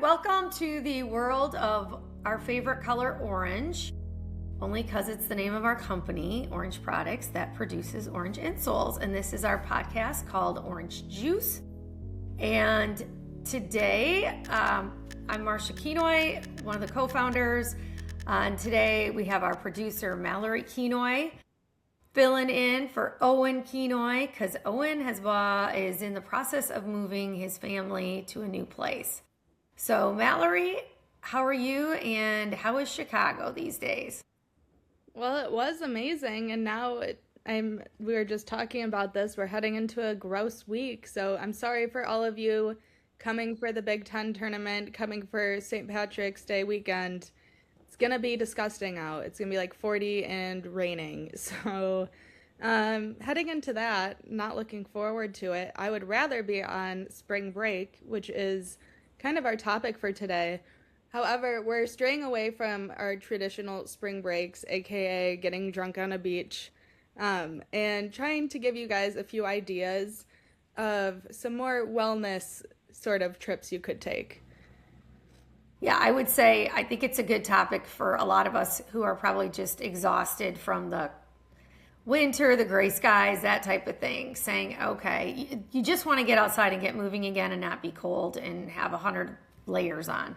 welcome to the world of our favorite color, orange, only because it's the name of our company, Orange Products, that produces orange insoles. And this is our podcast called Orange Juice. And today, I'm Marsha Kenoy, one of the co-founders. And today we have our producer, Mallory Kenoy, filling in for Owen Kenoy, because Owen is in the process of moving his family to a new place. So Mallory, how are you, and how is Chicago these days? Well, it was amazing, and now we were just talking about this. We're heading into a gross week, so I'm sorry for all of you coming for the Big Ten tournament, coming for St. Patrick's Day weekend. It's gonna be disgusting out. It's gonna be like 40 and raining. So, heading into that, not looking forward to it. I would rather be on spring break, which is kind of our topic for today. However, we're straying away from our traditional spring breaks, aka getting drunk on a beach, and trying to give you guys a few ideas of some more wellness sort of trips you could take. Yeah, I would say I think it's a good topic for a lot of us who are probably just exhausted from the winter, the gray skies, that type of thing, saying, okay, you just want to get outside and get moving again and not be cold and have 100 layers on.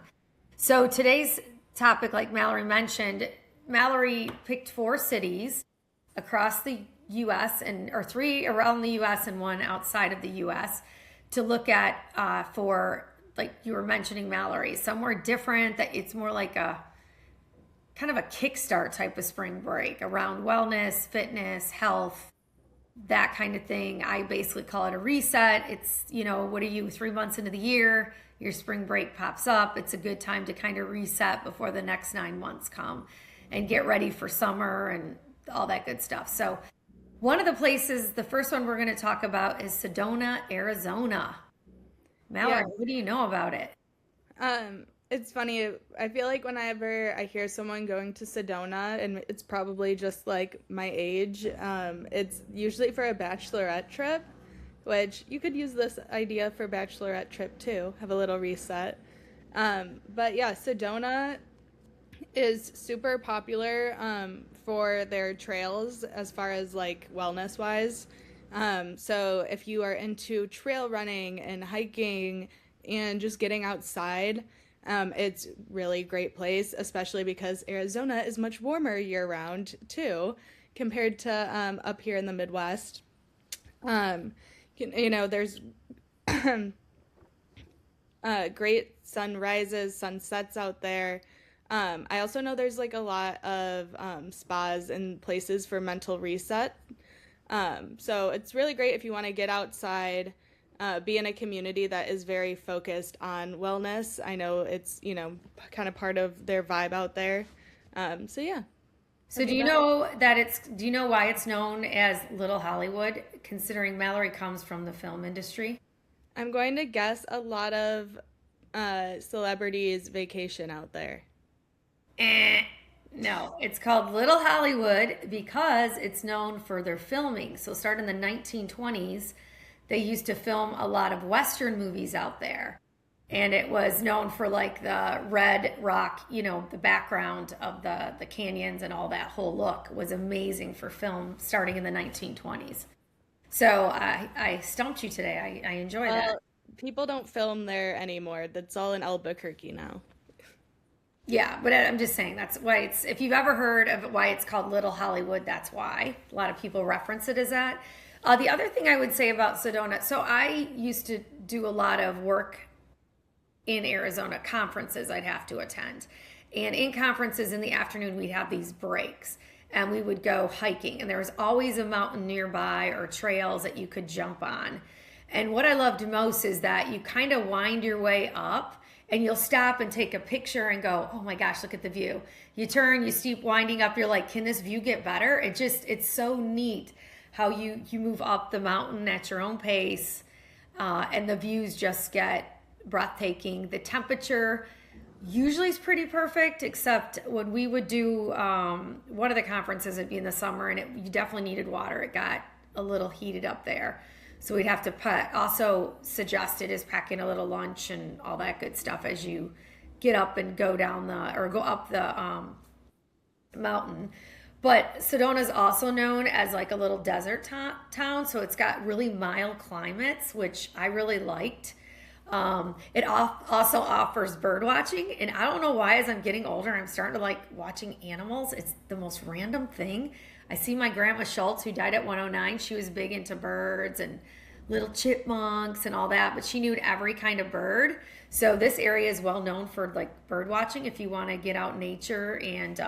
So today's topic, like Mallory mentioned, Mallory picked 4 cities across the U.S. or 3 around the U.S. and 1 outside of the U.S. to look at for, like you were mentioning, Mallory, somewhere different, that it's more like a kind of a kickstart type of spring break around wellness, fitness, health, that kind of thing. I basically call it a reset. It's, what are you, 3 months into the year, your spring break pops up. It's a good time to kind of reset before the next 9 months come and get ready for summer and all that good stuff. So one of the places, the first one we're going to talk about is Sedona, Arizona. Mallory, What do you know about it? It's funny. I feel like whenever I hear someone going to Sedona, and it's probably just like my age, it's usually for a bachelorette trip, which you could use this idea for bachelorette trip too, have a little reset. But yeah, Sedona is super popular for their trails as far as like wellness wise. So if you are into trail running and hiking and just getting outside, it's really great place, especially because Arizona is much warmer year round too, compared to up here in the Midwest. There's great sunrises, sunsets out there. I also know there's like a lot of spas and places for mental reset. So it's really great if you want to get outside, be in a community that is very focused on wellness. I know it's, kind of part of their vibe out there. So yeah. So do you know why it's known as Little Hollywood, considering Mallory comes from the film industry? I'm going to guess a lot of celebrities vacation out there. No, it's called Little Hollywood because it's known for their filming. So starting in the 1920s, they used to film a lot of Western movies out there. And it was known for like the red rock, the background of the canyons and all that whole look was amazing for film starting in the 1920s. So I stumped you today. I enjoy that. People don't film there anymore. That's all in Albuquerque now. Yeah, but I'm just saying that's why if you've ever heard of why it's called Little Hollywood, that's why. A lot of people reference it as that. The other thing I would say about Sedona, so I used to do a lot of work in Arizona, conferences I'd have to attend. And in conferences in the afternoon, we'd have these breaks and we would go hiking. And there was always a mountain nearby or trails that you could jump on. And what I loved most is that you kind of wind your way up and you'll stop and take a picture and go, oh my gosh, look at the view. You turn, you keep winding up, you're like, can this view get better? It's so neat how you move up the mountain at your own pace, and the views just get breathtaking. The temperature usually is pretty perfect, except when we would do one of the conferences, it'd be in the summer, and you definitely needed water. It got a little heated up there. So we'd have to put, also suggested is packing a little lunch and all that good stuff as you get up and go down or go up the mountain. But Sedona is also known as like a little desert town, so it's got really mild climates, which I really liked. It also offers bird watching, and I don't know why, as I'm getting older, I'm starting to like watching animals. It's the most random thing. I see my grandma Schultz, who died at 109. She was big into birds and little chipmunks and all that, but she knew every kind of bird. So this area is well known for like bird watching if you want to get out in nature and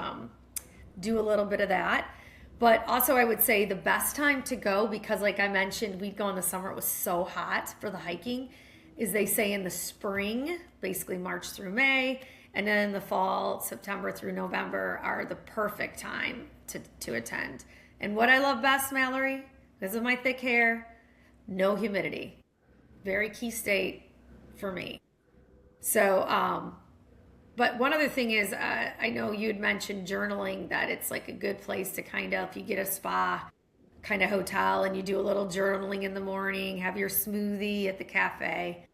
do a little bit of that. But also, I would say the best time to go, because like I mentioned, we'd go in the summer, it was so hot for the hiking, is they say in the spring, basically March through May, and then in the fall, September through November are the perfect time to attend. And what I love best, Mallory, because of my thick hair, no humidity. Very key state for me. So, but one other thing is, I know you had mentioned journaling, that it's like a good place to kind of, if you get a spa kind of hotel and you do a little journaling in the morning, have your smoothie at the cafe.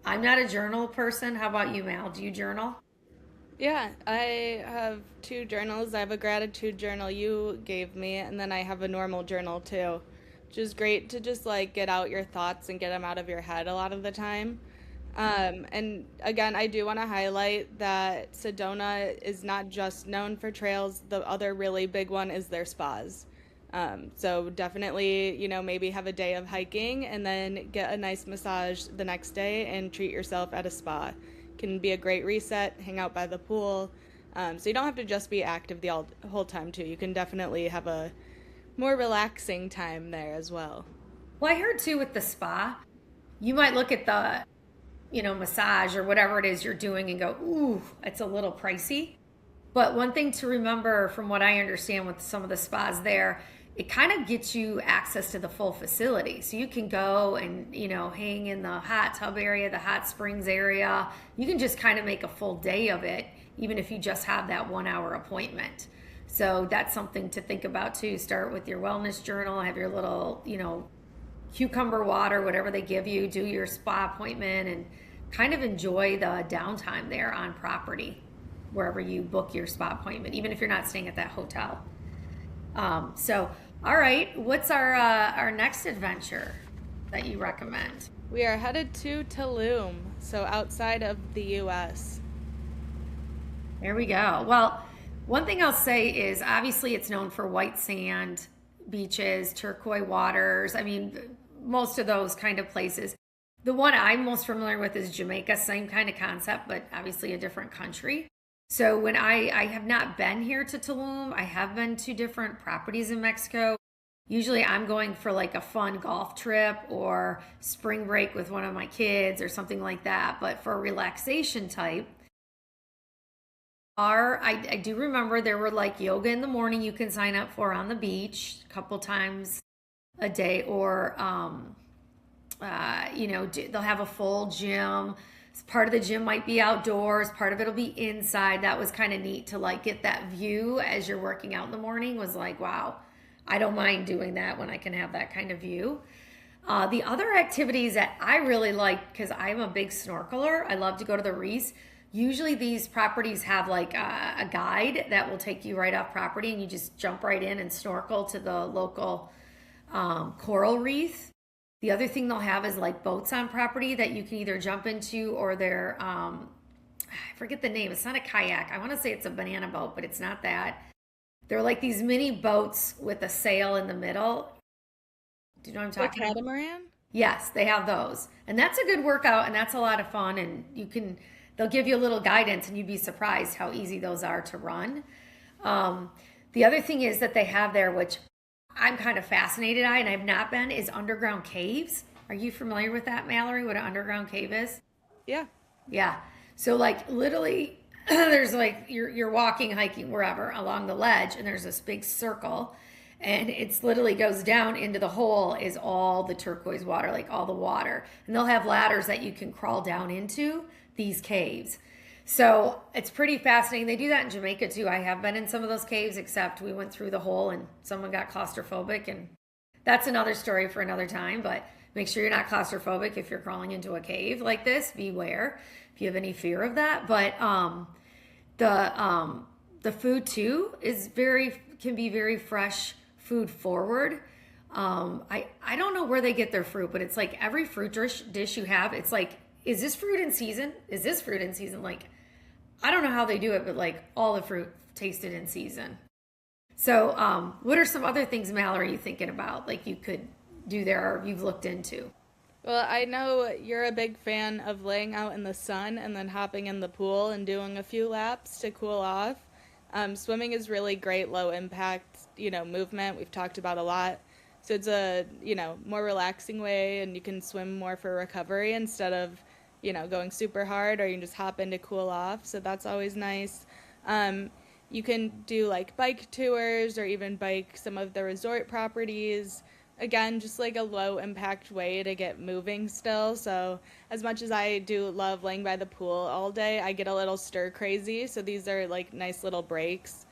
I'm not a journal person. How about you, Mal? Do you journal? Yeah, I have two journals. I have a gratitude journal you gave me, and then I have a normal journal too, which is great to just like get out your thoughts and get them out of your head a lot of the time. And again, I do want to highlight that Sedona is not just known for trails. The other really big one is their spas. So definitely, maybe have a day of hiking and then get a nice massage the next day and treat yourself at a spa. Can be a great reset, hang out by the pool. So you don't have to just be active the whole time too. You can definitely have a more relaxing time there as well. Well, I heard too with the spa, you might look at the, massage or whatever it is you're doing and go, ooh, it's a little pricey. But one thing to remember, from what I understand with some of the spas there, it kind of gets you access to the full facility. So you can go and, hang in the hot tub area, the hot springs area. You can just kind of make a full day of it, even if you just have that 1 hour appointment. So that's something to think about too. Start with your wellness journal, have your little, cucumber water, whatever they give you, do your spa appointment, and kind of enjoy the downtime there on property, wherever you book your spa appointment, even if you're not staying at that hotel. So, all right, what's our next adventure that you recommend? We are headed to Tulum, so outside of the US. There we go. Well, one thing I'll say is obviously it's known for white sand, beaches, turquoise waters. I mean, most of those kind of places. The one I'm most familiar with is Jamaica, same kind of concept, but obviously a different country. So when I have not been here to Tulum, I have been to different properties in Mexico. Usually I'm going for like a fun golf trip or spring break with one of my kids or something like that. But for a relaxation type, I do remember there were like yoga in the morning you can sign up for on the beach a couple times a day, or they'll have a full gym. Part of the gym might be outdoors, part of it'll be inside. That was kind of neat to like get that view as you're working out in the morning. Was like, wow, I don't mind doing that when I can have that kind of view. The other activities that I really like, because I'm a big snorkeler, I love to go to the reefs. Usually these properties have like a guide that will take you right off property, and you just jump right in and snorkel to the local coral reef. The other thing they'll have is like boats on property that you can either jump into, or they're, I forget the name. It's not a kayak. I want to say it's a banana boat, but it's not that. They're like these mini boats with a sail in the middle. Do you know what I'm Like talking about? catamaran? Yes, they have those. And that's a good workout, and that's a lot of fun. And they'll give you a little guidance, and you'd be surprised how easy those are to run. The other thing is that they have there, which I'm kind of fascinated by, and I've not been, is underground caves. Are you familiar with that, Mallory? What an underground cave is? Yeah. Yeah. So like literally there's like you're walking, hiking, wherever along the ledge, and there's this big circle, and it's literally goes down into the hole is all the turquoise water, like all the water. And they'll have ladders that you can crawl down into these caves. So it's pretty fascinating. They do that in Jamaica too. I have been in some of those caves, except we went through the hole and someone got claustrophobic, and that's another story for another time. But Make sure you're not claustrophobic if you're crawling into a cave like this. Beware if you have any fear of that. But the food too is can be very fresh, food forward. I don't know where they get their fruit, but it's like every fruit dish you have, it's like, is this fruit in season? Is this fruit in season? Like, I don't know how they do it, but like all the fruit tasted in season. So, what are some other things, Mallory, you thinking about like you could do there or you've looked into? Well, I know you're a big fan of laying out in the sun and then hopping in the pool and doing a few laps to cool off. Swimming is really great, low impact, movement. We've talked about a lot. So it's a, more relaxing way, and you can swim more for recovery instead of, going super hard, or you can just hop in to cool off. So that's always nice. You can do like bike tours or even bike some of the resort properties. Again, just like a low impact way to get moving still. So as much as I do love laying by the pool all day, I get a little stir crazy. So these are like nice little breaks.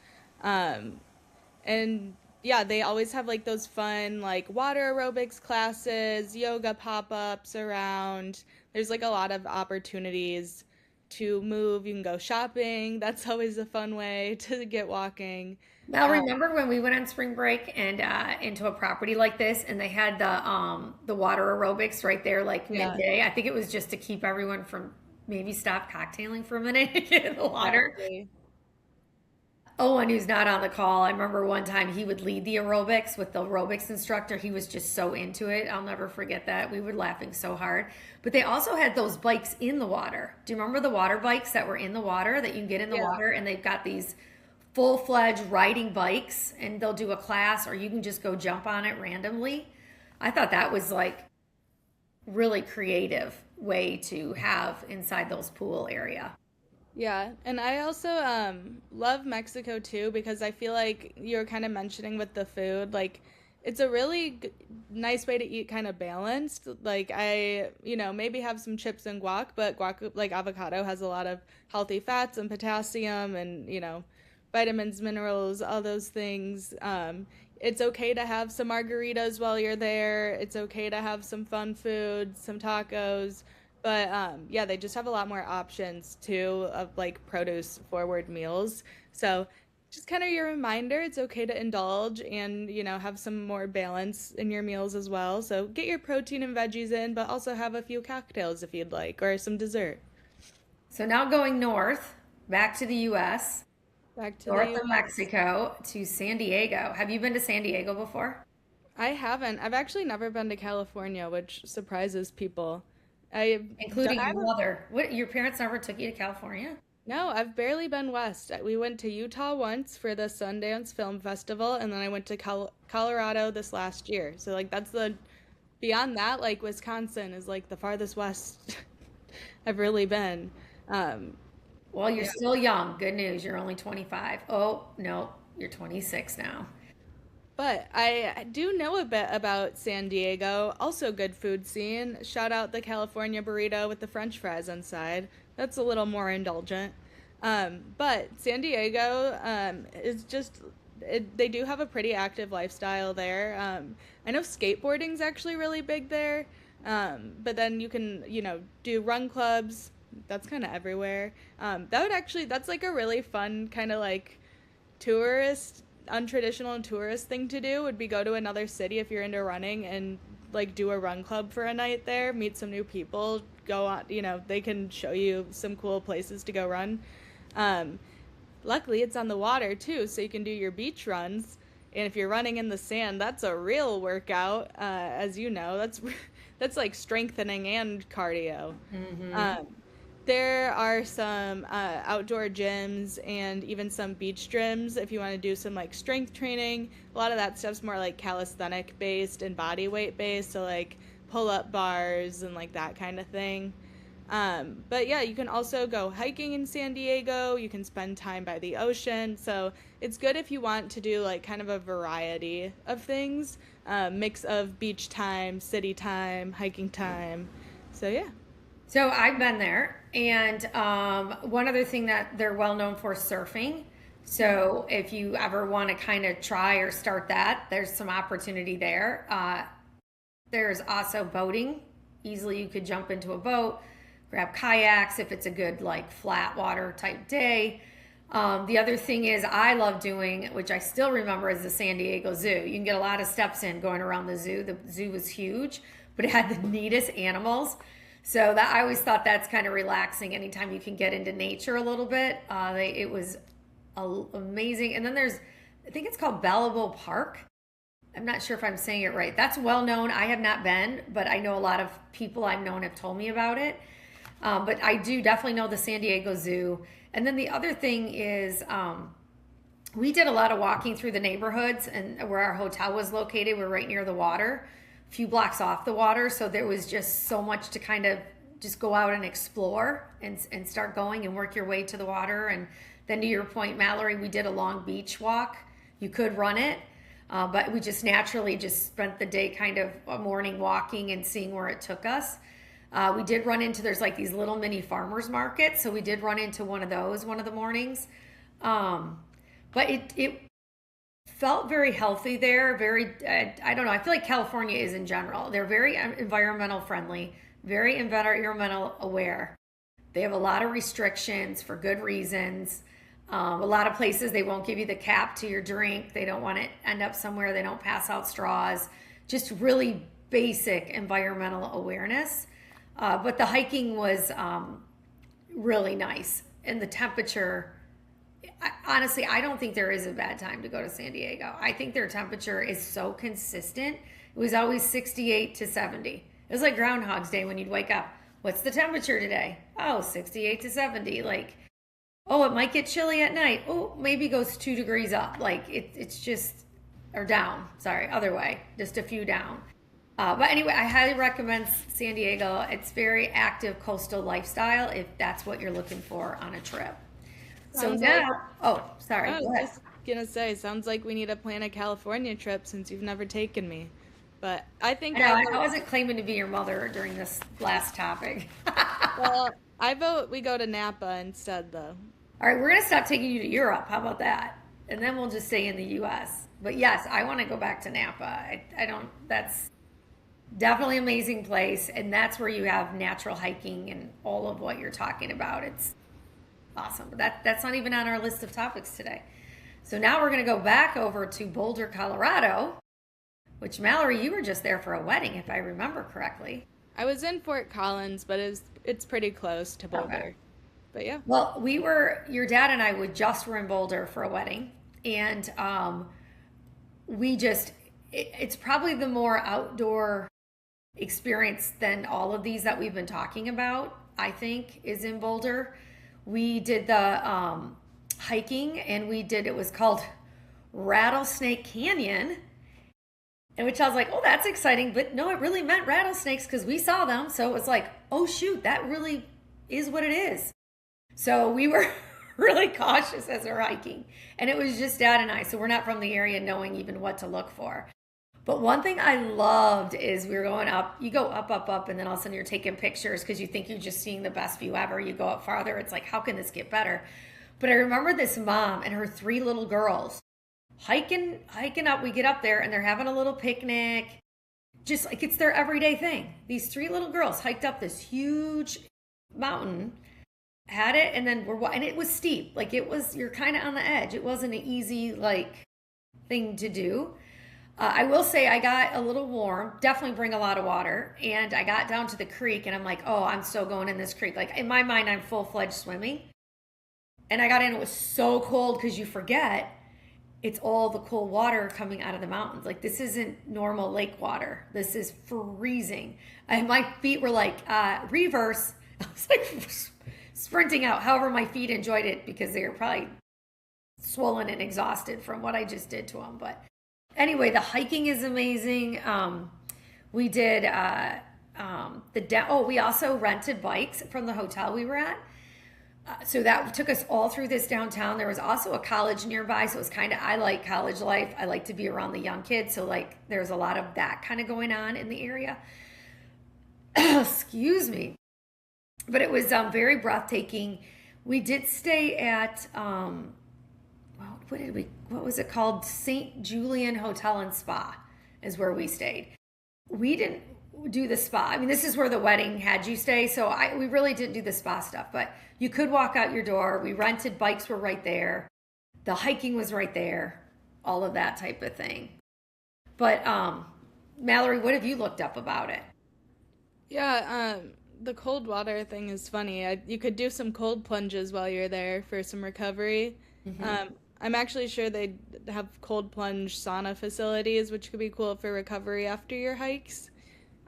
And yeah, they always have like those fun like water aerobics classes, yoga pop-ups around. There's like a lot of opportunities to move. You can go shopping. That's always a fun way to get walking. Now, remember when we went on spring break and into a property like this, and they had the water aerobics right there, like Yeah, midday. I think it was just to keep everyone from maybe stop cocktailing for a minute and get in the water. exactly. Owen, who's not on the call, I remember one time he would lead the aerobics with the aerobics instructor. He was just so into it. I'll never forget that. We were laughing so hard. But they also had those bikes in the water. Do you remember the water bikes that were in the water that you can get in the Yeah. water? And they've got these full-fledged riding bikes, and they'll do a class, or you can just go jump on it randomly. I thought that was like really creative way to have inside those pool area. Yeah, and I also love Mexico too because I feel like you're kind of mentioning with the food, like it's a really nice way to eat kind of balanced. Like I, maybe have some chips and guac, but guac like avocado has a lot of healthy fats and potassium and, vitamins, minerals, all those things. It's okay to have some margaritas while you're there. It's okay to have some fun food, some tacos. But yeah, they just have a lot more options too of like produce forward meals. So just kind of your reminder, it's okay to indulge and, have some more balance in your meals as well. So get your protein and veggies in, but also have a few cocktails if you'd like, or some dessert. So now going north, back to the US, Back to the north of US. Mexico to San Diego. Have you been to San Diego before? I haven't. I've actually never been to California, which surprises people. I Including I your haven't. mother. What, your parents never took you to California? No, I've barely been west. We went to Utah once for the Sundance Film Festival, and then I went to Colorado this last year. So like that's the beyond that, like Wisconsin is like the farthest west I've really been. Um, Well, you're yeah. still young. Good news. You're only 25. Oh, no, you're 26 now. But I do know a bit about San Diego. Also, good food scene. Shout out the California burrito with the French fries inside. That's a little more indulgent. But San Diego is just, they do have a pretty active lifestyle there. I know skateboarding's actually really big there. But then you can, do run clubs. That's kind of everywhere. That's like a really fun kind of like tourist untraditional and tourist thing to do would be go to another city if you're into running and like do a run club for a night there, meet some new people, go on, they can show you some cool places to go run. um, Luckily it's on the water too, so you can do your beach runs, and if you're running in the sand, that's a real workout. As you know, that's like strengthening and cardio. Hmm. um, there are some outdoor gyms and even some beach gyms if you want to do some like strength training. A lot of that stuff's more like calisthenic based and body weight based, so like pull up bars and like that kind of thing. But yeah, you can also go hiking in San Diego. You can spend time by the ocean. So it's good if you want to do like kind of a variety of things, mix of beach time, city time, hiking time. So yeah. So I've been there, and one other thing that they're well known for is surfing. So if you ever want to kind of try or start that, there's some opportunity there. There's also boating. Easily you could jump into a boat, grab kayaks if it's a good like flat water type day. The other thing is I love doing, which I still remember, is the San Diego Zoo. You can get a lot of steps in going around the zoo. The zoo was huge, but it had the neatest animals. So that I always thought that's kind of relaxing. Anytime you can get into nature a little bit, it was amazing. And then there's, I think it's called Belleville Park. I'm not sure if I'm saying it right. That's well known. I have not been, but I know a lot of people I've known have told me about it. But I do definitely know the San Diego Zoo. And then the other thing is, we did a lot of walking through the neighborhoods, and where our hotel was located, we're right near the water, a few blocks off the water. So there was just so much to kind of just go out and explore and start going and work your way to the water. And then to your point, Mallory, we did a long beach walk. You could run it. But we just naturally just spent the day kind of a morning walking and seeing where it took us. We did run into, there's like these little mini farmers markets. So we did run into one of those one of the mornings. But it felt very healthy there. Very, I don't know. I feel like California is in general. They're very environmental friendly, very environmental aware. They have a lot of restrictions for good reasons. A lot of places, they won't give you the cap to your drink. They don't want to end up somewhere. They don't pass out straws. Just really basic environmental awareness. But the hiking was really nice. And the temperature, honestly, I don't think there is a bad time to go to San Diego. I think their temperature is so consistent. It was always 68 to 70. It was like Groundhog's Day when you'd wake up. What's the temperature today? Oh, 68 to 70. Like, oh, it might get chilly at night. Oh, maybe goes 2 degrees up. Like it's just, or down. Sorry, other way, just a few down. But anyway, I highly recommend San Diego. It's very active coastal lifestyle if that's what you're looking for on a trip. So Sounds now, like, oh, sorry, I go was ahead. just gonna say, sounds like we need to plan a California trip since you've never taken me. But I I think know I I vote, wasn't claiming to be your mother during this last topic. well, I vote we go to Napa instead, though. All right, we're gonna stop taking you to Europe. How about that? And then we'll just stay in the U.S. But yes, I want to go back to Napa. I don't. That's definitely an amazing place, and that's where you have natural hiking and all of what you're talking about. It's awesome. But that's not even on our list of topics today. So now we're gonna go back over to Boulder, Colorado, which Mallory, you were just there for a wedding, if I remember correctly. I was in Fort Collins, but it's pretty close to Okay. Boulder. But yeah. Well, your dad and I would just were in Boulder for a wedding, and we just, it's probably the more outdoor experience than all of these that we've been talking about, I think, is in Boulder. We did the hiking, and it was called Rattlesnake Canyon, and which I was like, oh, that's exciting. But no, it really meant rattlesnakes because we saw them. So it was like, oh, shoot, that really is what it is. So we were really cautious as we're hiking. And it was just Dad and I. So we're not from the area knowing even what to look for. But one thing I loved is we were going up. You go up, up, up, and then all of a sudden you're taking pictures because you think you're just seeing the best view ever. You go up farther. It's like, how can this get better? But I remember this mom and her 3 little girls hiking up. We get up there and they're having a little picnic. Just like it's their everyday thing. These 3 little girls hiked up this huge mountain, had it, and then and it was steep. Like you're kind of on the edge. It wasn't an easy like thing to do. I will say I got a little warm. Definitely bring a lot of water. And I got down to the creek and I'm like, oh, I'm so going in this creek. Like in my mind, I'm full-fledged swimming. And I got in, it was so cold because you forget it's all the cold water coming out of the mountains. Like this isn't normal lake water. This is freezing. And my feet were like, reverse. I was like sprinting out. However, my feet enjoyed it because they were probably swollen and exhausted from what I just did to them. But anyway, the hiking is amazing. We did we also rented bikes from the hotel we were at. So that took us all through this downtown. There was also a college nearby, so it was I like college life. I like to be around the young kids, so like there's a lot of that kind of going on in the area. Excuse me. But it was very breathtaking. We did stay at what was it called? St. Julian Hotel and Spa is where we stayed. we didn't do the spa. I mean, this is where the wedding had you stay, so we really didn't do the spa stuff. But you could walk out your door. We rented bikes were right there. The hiking was right there. All of that type of thing. But Mallory, what have you looked up about it? Yeah, the cold water thing is funny. You could do some cold plunges while you're there for some recovery. Mm-hmm. I'm actually sure they have cold plunge sauna facilities, which could be cool for recovery after your hikes.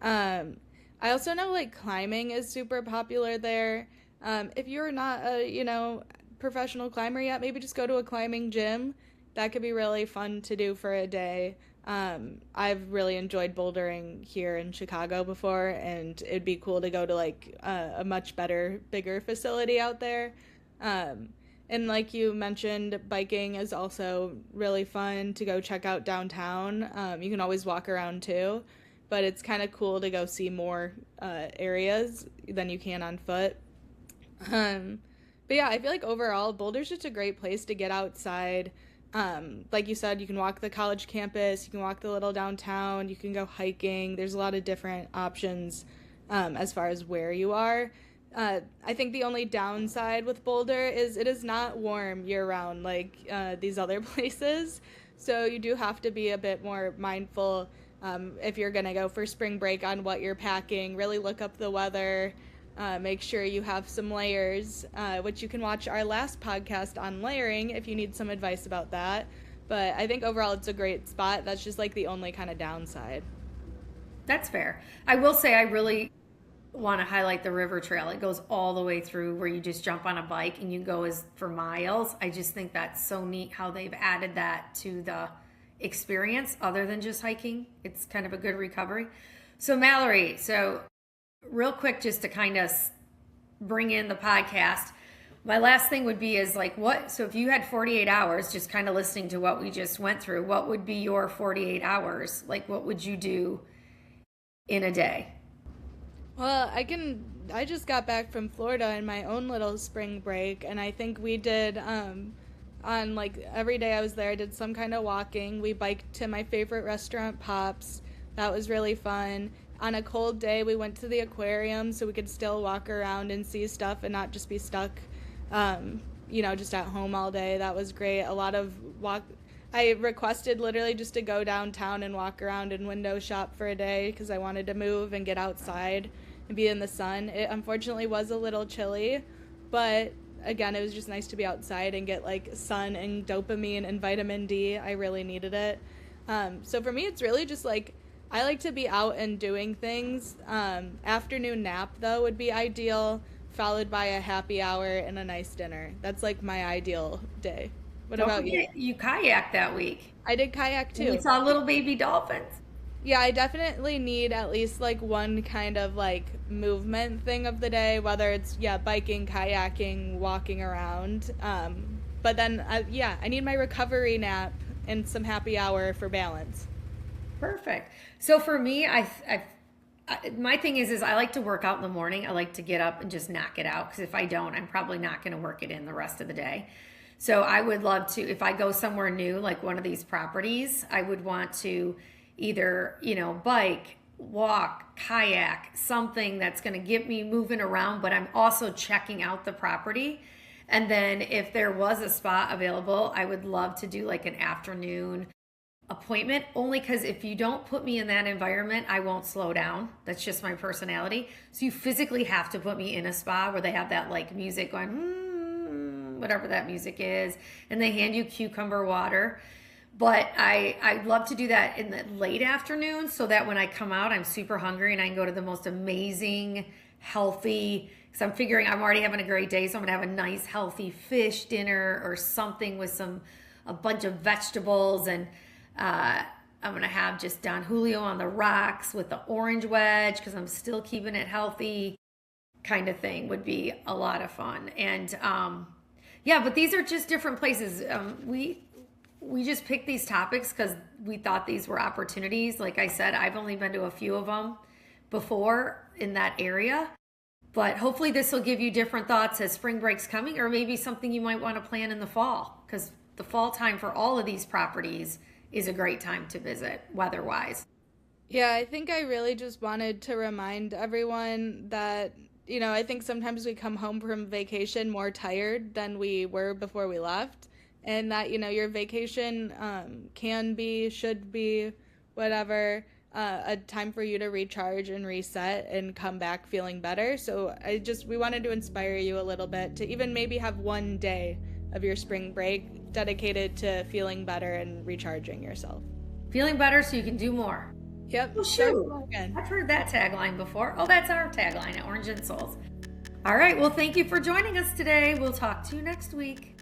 Um, I also know like climbing is super popular there. If you're not a, professional climber yet, maybe just go to a climbing gym. That could be really fun to do for a day. I've really enjoyed bouldering here in Chicago before, and it'd be cool to go to like a much better, bigger facility out there. Um, and like you mentioned, biking is also really fun to go check out downtown. You can always walk around too, but it's kind of cool to go see more areas than you can on foot. Um, but yeah, I feel like overall, Boulder's just a great place to get outside. Like you said, you can walk the college campus, you can walk the little downtown, you can go hiking. There's a lot of different options as far as where you are. I think the only downside with Boulder is it is not warm year round like these other places. So you do have to be a bit more mindful if you're going to go for spring break on what you're packing. Really look up the weather. Make sure you have some layers, which you can watch our last podcast on layering if you need some advice about that. But I think overall it's a great spot. That's just like the only kind of downside. That's fair. I will say I really want to highlight the river trail. It goes all the way through where you just jump on a bike and you go as for miles. I just think that's so neat how they've added that to the experience other than just hiking. It's kind of a good recovery. So Mallory, real quick just to kind of bring in the podcast, my last thing would be is like what, so if you had 48 hours just kind of listening to what we just went through, what would be your 48 hours? Like what would you do in a day? Well, I just got back from Florida in my own little spring break, and I think we did, on like every day I was there, I did some kind of walking. We biked to my favorite restaurant, Pops. That was really fun. On a cold day, we went to the aquarium so we could still walk around and see stuff and not just be stuck, just at home all day. That was great. A lot of walk. I requested literally just to go downtown and walk around and window shop for a day because I wanted to move and get outside and be in the sun. It unfortunately was a little chilly, but again, it was just nice to be outside and get like sun and dopamine and vitamin D. I really needed it. So for me, it's really just like I like to be out and doing things. Afternoon nap, though, would be ideal, followed by a happy hour and a nice dinner. That's like my ideal day. What Don't about you? forget you kayaked that week. I did kayak And we too. saw little baby dolphins. Yeah, I definitely need at least like one kind of like movement thing of the day, whether it's, yeah, biking, kayaking, walking around. But then, yeah, I need my recovery nap and some happy hour for balance. Perfect. So for me, my thing is I like to work out in the morning. I like to get up and just knock it out because if I don't, I'm probably not going to work it in the rest of the day. So I would love to, if I go somewhere new, like one of these properties, I would want to either, bike, walk, kayak, something that's going to get me moving around, but I'm also checking out the property. And then if there was a spot available, I would love to do like an afternoon appointment only because if you don't put me in that environment, I won't slow down. That's just my personality. So you physically have to put me in a spa where they have that like music going, whatever that music is, and they hand you cucumber water. But I'd love to do that in the late afternoon so that when I come out, I'm super hungry and I can go to the most amazing, healthy, because I'm figuring I'm already having a great day, so I'm gonna have a nice, healthy fish dinner or something with a bunch of vegetables and I'm gonna have just Don Julio on the rocks with the orange wedge because I'm still keeping it healthy, kind of thing would be a lot of fun. And yeah, but these are just different places. We just picked these topics because we thought these were opportunities. Like I said, I've only been to a few of them before in that area. But hopefully this will give you different thoughts as spring break's coming, or maybe something you might want to plan in the fall, because the fall time for all of these properties is a great time to visit weather-wise. Yeah, I think I really just wanted to remind everyone that, I think sometimes we come home from vacation more tired than we were before we left. And that, your vacation can be, should be, whatever, a time for you to recharge and reset and come back feeling better. So we wanted to inspire you a little bit to even maybe have one day of your spring break dedicated to feeling better and recharging yourself. Feeling better so you can do more. Yep. Oh, shoot. I've heard that tagline before. Oh, that's our tagline at Orange Insoles. All right. Well, thank you for joining us today. We'll talk to you next week.